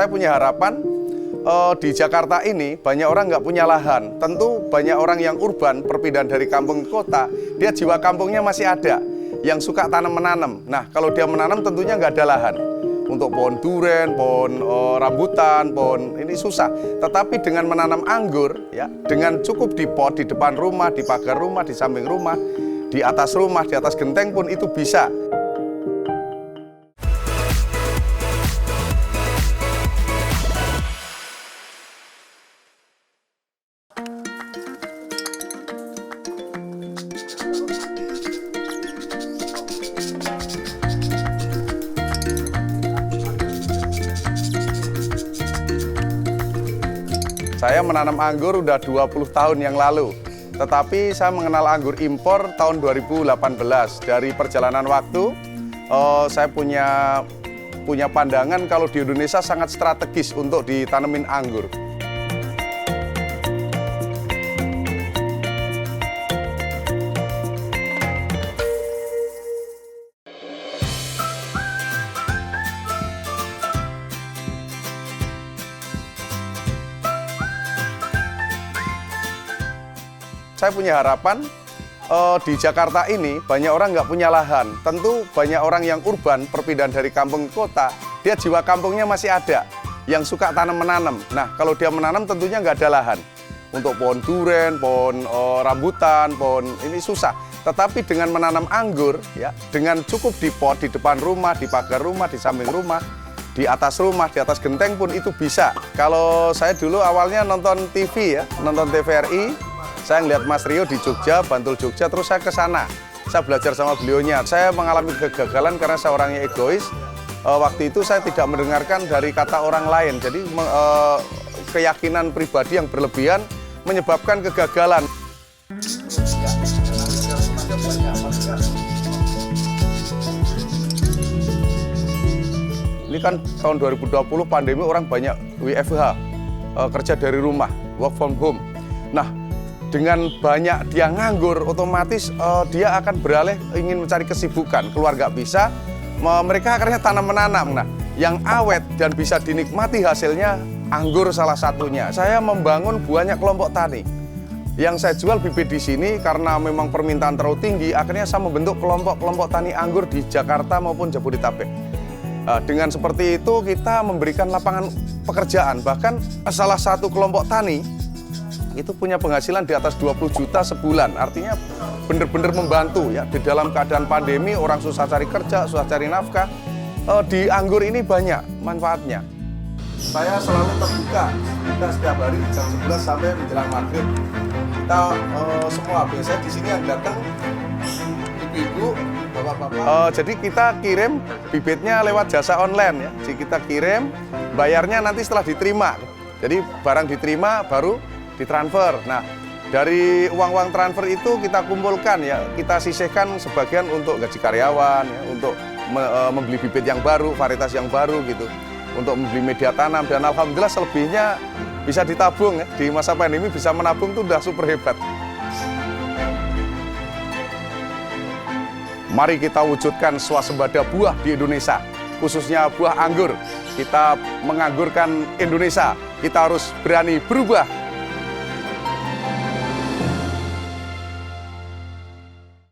Saya punya harapan di Jakarta ini banyak orang nggak punya lahan. Tentu banyak orang yang urban, perpindahan dari kampung ke kota, dia jiwa kampungnya masih ada, yang suka tanam-menanam. Nah, kalau dia menanam tentunya nggak ada lahan. Untuk pohon duren, pohon rambutan, pohon ini susah. Tetapi dengan menanam anggur, ya, dengan cukup di pot, di depan rumah, di pagar rumah, di samping rumah, di atas rumah, di atas genteng pun itu bisa. Saya menanam anggur udah 20 tahun yang lalu, tetapi saya mengenal anggur impor tahun 2018. Dari perjalanan waktu, saya punya pandangan kalau di Indonesia sangat strategis untuk ditanemin anggur. Saya punya harapan di Jakarta ini banyak orang nggak punya lahan. Tentu banyak orang yang urban, perpindahan dari kampung ke kota, dia jiwa kampungnya masih ada, yang suka tanam-menanam. Nah, kalau dia menanam tentunya nggak ada lahan. Untuk pohon duren, pohon rambutan, pohon ini susah. Tetapi dengan menanam anggur, ya, dengan cukup di pot, di depan rumah, di pagar rumah, di samping rumah, di atas rumah, di atas genteng pun itu bisa. Kalau saya dulu awalnya nonton TV ya, nonton TVRI, saya ngeliat Mas Rio di Jogja, Bantul Jogja, terus saya ke sana. Saya belajar sama beliaunya. Saya mengalami kegagalan karena saya orangnya egois. Waktu itu saya tidak mendengarkan dari kata orang lain. Jadi keyakinan pribadi yang berlebihan menyebabkan kegagalan. Ini kan tahun 2020 pandemi, orang banyak WFH, kerja dari rumah, work from home. Nah, dengan banyak dia nganggur, otomatis dia akan beralih ingin mencari kesibukan. Keluar nggak bisa, mereka akhirnya tanam-menanam. Nah, yang awet dan bisa dinikmati hasilnya, anggur salah satunya. Saya membangun banyak kelompok tani. Yang saya jual bibit di sini karena memang permintaan terlalu tinggi, akhirnya saya membentuk kelompok-kelompok tani anggur di Jakarta maupun Jabodetabek. Dengan seperti itu kita memberikan lapangan pekerjaan. Bahkan salah satu kelompok tani itu punya penghasilan di atas 20 juta sebulan. Artinya benar-benar membantu ya. Di dalam keadaan pandemi, orang susah cari kerja, susah cari nafkah. Di anggur ini banyak manfaatnya. Saya selalu terbuka. Kita setiap hari jam 11 sampai menjelang maghrib. Kita semua, biasanya di sini yang datang ibu-ibu, bapak-bapak. Jadi kita kirim bibitnya lewat jasa online ya. Jadi kita kirim, bayarnya nanti setelah diterima. Jadi barang diterima baru ditransfer. Nah, dari uang-uang transfer itu kita kumpulkan ya, kita sisihkan sebagian untuk gaji karyawan, ya, untuk membeli bibit yang baru, varietas yang baru gitu, untuk membeli media tanam, dan alhamdulillah selebihnya bisa ditabung ya. Di masa pandemi bisa menabung itu udah super hebat. Mari kita wujudkan swasembada buah di Indonesia, khususnya buah anggur. Kita menganggurkan Indonesia, kita harus berani berubah.